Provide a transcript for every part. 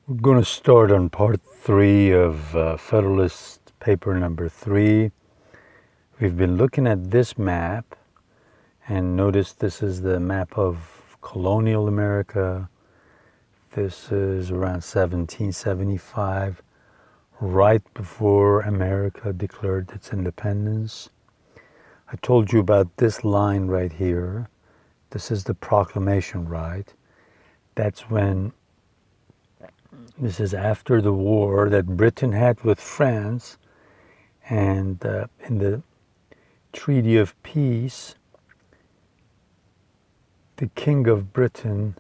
We're going to start on part 3 of Federalist Paper number 3. We've been looking at this map, and notice this is the map of colonial America. This is around 1775, right before America declared its independence. I told you about this line right here. This is the proclamation, right? That's when this is after the war that Britain had with France, and in the Treaty of Peace, the King of Britain,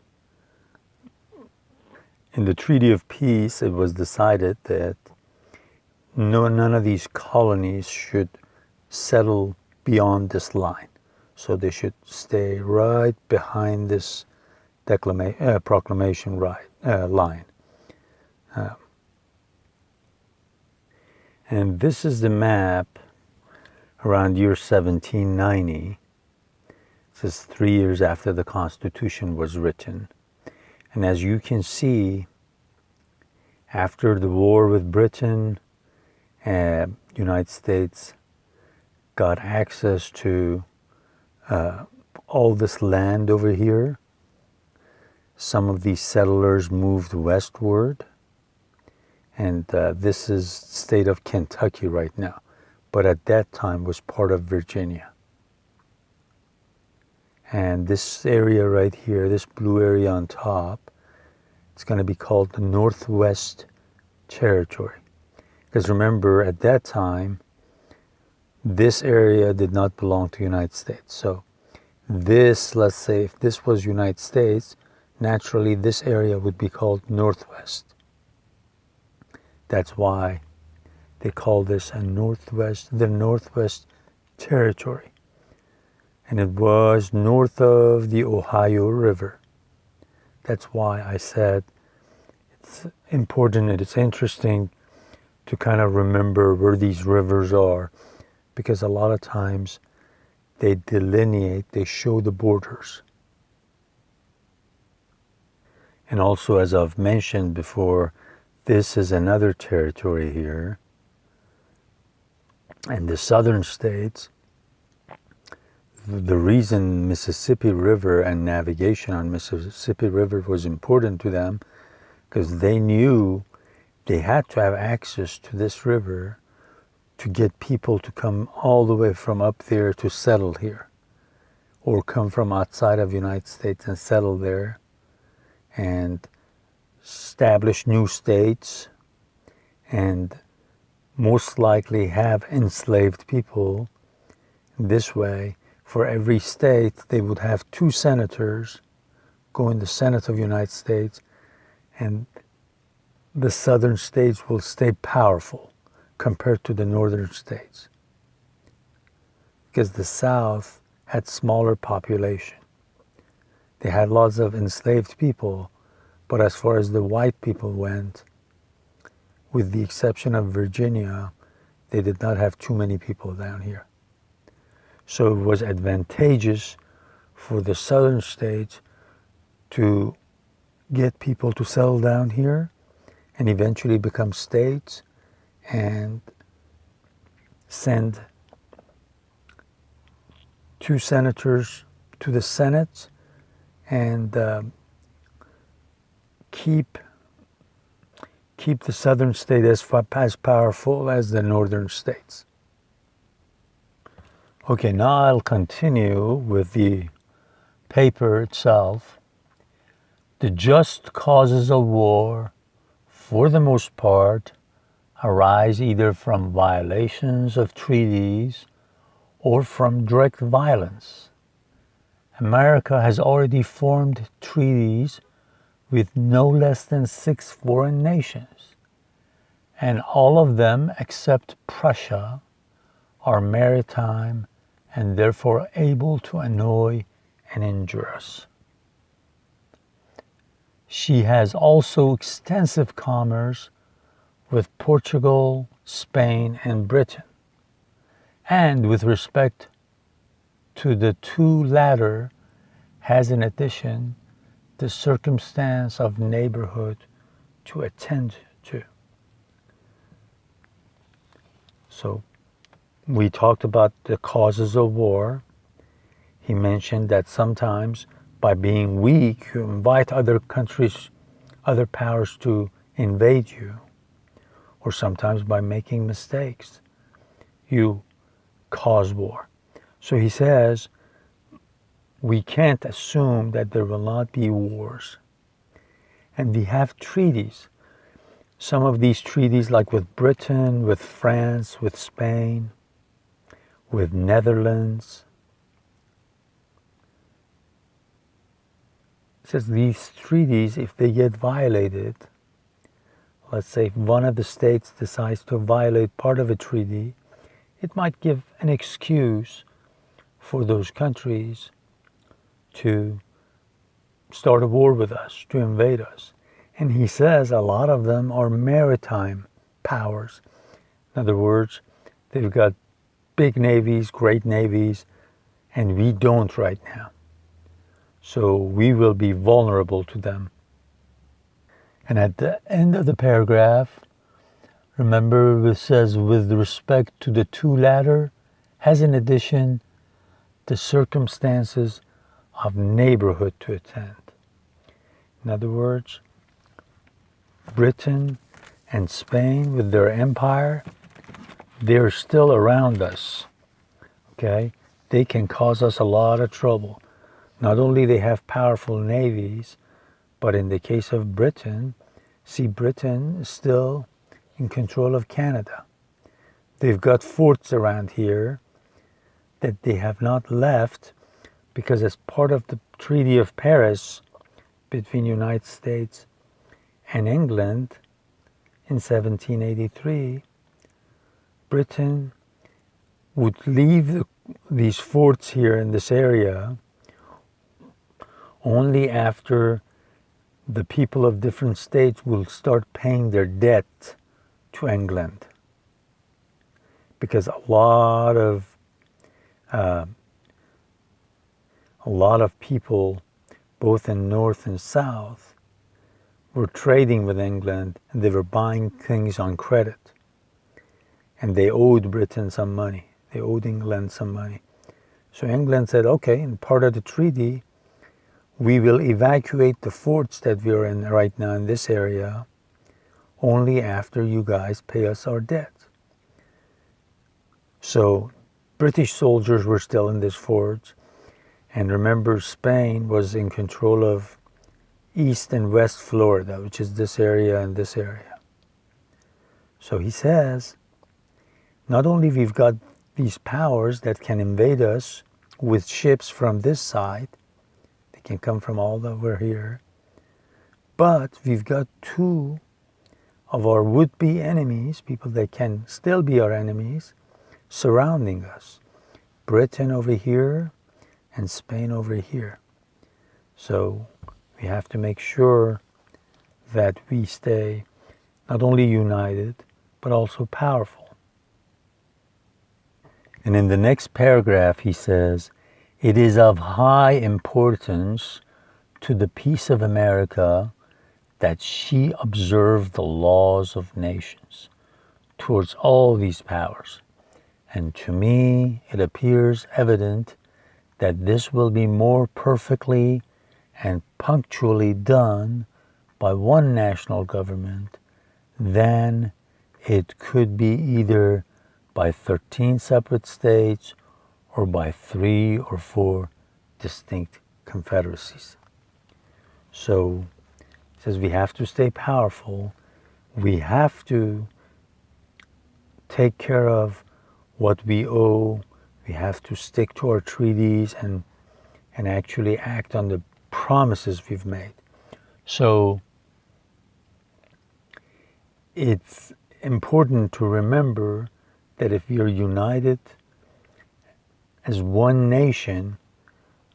in the Treaty of Peace, it was decided that none of these colonies should settle beyond this line. So they should stay right behind this proclamation line. And this is the map around year 1790. This is 3 years after the Constitution was written. And as you can see, after the war with Britain, United States got access to all this land over here. Some of these settlers moved westward, and this is state of Kentucky right now, but at that time was part of Virginia. And this area right here, this blue area on top, it's going to be called the Northwest Territory. Because remember, at that time, this area did not belong to the United States. So this, let's say, if this was United States, naturally this area would be called Northwest. That's why they call this the Northwest Territory. And it was north of the Ohio River. That's why I said it's important and it's interesting to kind of remember where these rivers are, because a lot of times they delineate, they show the borders. And also, as I've mentioned before, this is another territory here. And the southern states, the reason Mississippi River and navigation on Mississippi River was important to them, because they knew they had to have access to this river to get people to come all the way from up there to settle here, or come from outside of the United States and settle there and establish new states, and most likely have enslaved people. This way, for every state, they would have 2 senators go in the Senate of the United States, and the southern states will stay powerful compared to the northern states, because the South had smaller population. They had lots of enslaved people, but as far as the white people went, with the exception of Virginia, they did not have too many people down here. So it was advantageous for the southern states to get people to settle down here and eventually become states and send 2 senators to the Senate and keep the southern state as powerful as the northern states. Okay, now I'll continue with the paper itself. The just causes of war, for the most part, arise either from violations of treaties or from direct violence. America has already formed treaties with no less than 6 foreign nations, and all of them except Prussia are maritime and therefore able to annoy and injure us. She has also extensive commerce with Portugal, Spain, and Britain, and with respect to the 2 latter, has in addition the circumstance of neighborhood to attend to. So we talked about the causes of war. He mentioned that sometimes by being weak, you invite other countries, other powers to invade you. Or sometimes by making mistakes, you cause war. So he says, we can't assume that there will not be wars. And we have treaties. Some of these treaties, like with Britain, with France, with Spain, with Netherlands. It says these treaties, if they get violated, let's say if one of the states decides to violate part of a treaty, it might give an excuse for those countries to start a war with us, to invade us. And he says a lot of them are maritime powers. In other words, they've got big navies, great navies, and we don't right now. So we will be vulnerable to them. And at the end of the paragraph, remember it says, with respect to the two latter, has in addition the circumstances of neighborhood to attend. In other words, Britain and Spain with their empire, they're still around us, okay? They can cause us a lot of trouble. Not only they have powerful navies, but in the case of Britain, see, Britain is still in control of Canada. They've got forts around here that they have not left because as part of the Treaty of Paris between United States and England in 1783, Britain would leave these forts here in this area only after the people of different states will start paying their debt to England. Because a lot of people, both in North and South, were trading with England and they were buying things on credit. And they owed Britain some money. They owed England some money. So England said, okay, in part of the treaty, we will evacuate the forts that we are in right now in this area only after you guys pay us our debt. So British soldiers were still in these forts. And remember, Spain was in control of East and West Florida, which is this area and this area. So he says, not only we've got these powers that can invade us with ships from this side, they can come from all over here, but we've got two of our would-be enemies, people that can still be our enemies, surrounding us. Britain over here and Spain over here. So we have to make sure that we stay not only united, but also powerful. And in the next paragraph, he says, it is of high importance to the peace of America that she observe the laws of nations towards all these powers. And to me, it appears evident that this will be more perfectly and punctually done by one national government than it could be either by 13 separate states or by 3 or 4 distinct confederacies. So it says we have to stay powerful. We have to take care of what we owe. We have to stick to our treaties and actually act on the promises we've made. So it's important to remember that if we are united as one nation,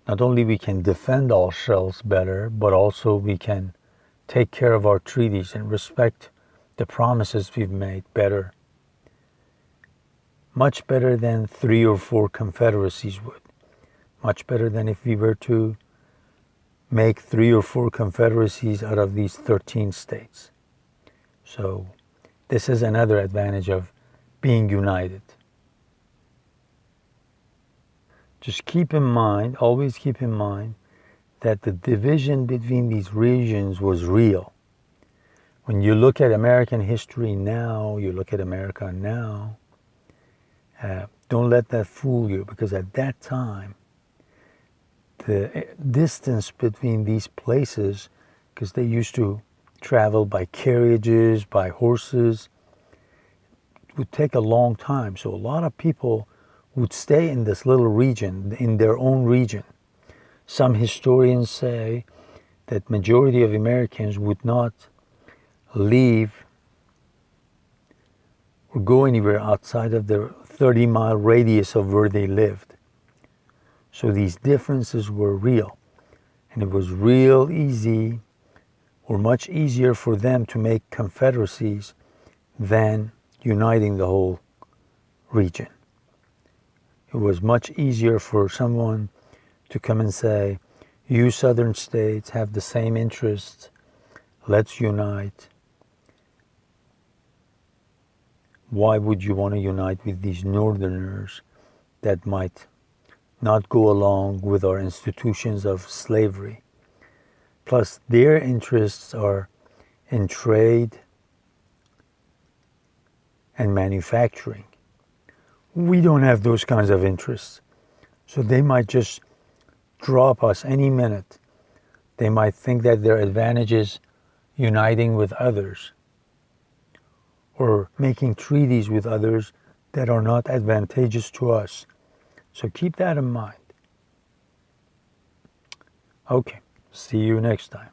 not only we can defend ourselves better, but also we can take care of our treaties and respect the promises we've made better. Much better than 3 or 4 confederacies would. Much better than if we were to make 3 or 4 confederacies out of these 13 states. So this is another advantage of being united. Just keep in mind, always keep in mind, that the division between these regions was real. When you look at American history now, you look at America now, don't let that fool you, because at that time, the distance between these places, because they used to travel by carriages, by horses, it would take a long time. So a lot of people would stay in this little region, in their own region. Some historians say that majority of Americans would not leave or go anywhere outside of their 30-mile radius of where they lived. So these differences were real. And it was real easy, or much easier for them to make confederacies than uniting the whole region. It was much easier for someone to come and say, you southern states have the same interests, let's unite. Why would you want to unite with these northerners that might not go along with our institutions of slavery? Plus, their interests are in trade and manufacturing. We don't have those kinds of interests. So they might just drop us any minute. They might think that their advantage is uniting with others or making treaties with others that are not advantageous to us. So keep that in mind. Okay, see you next time.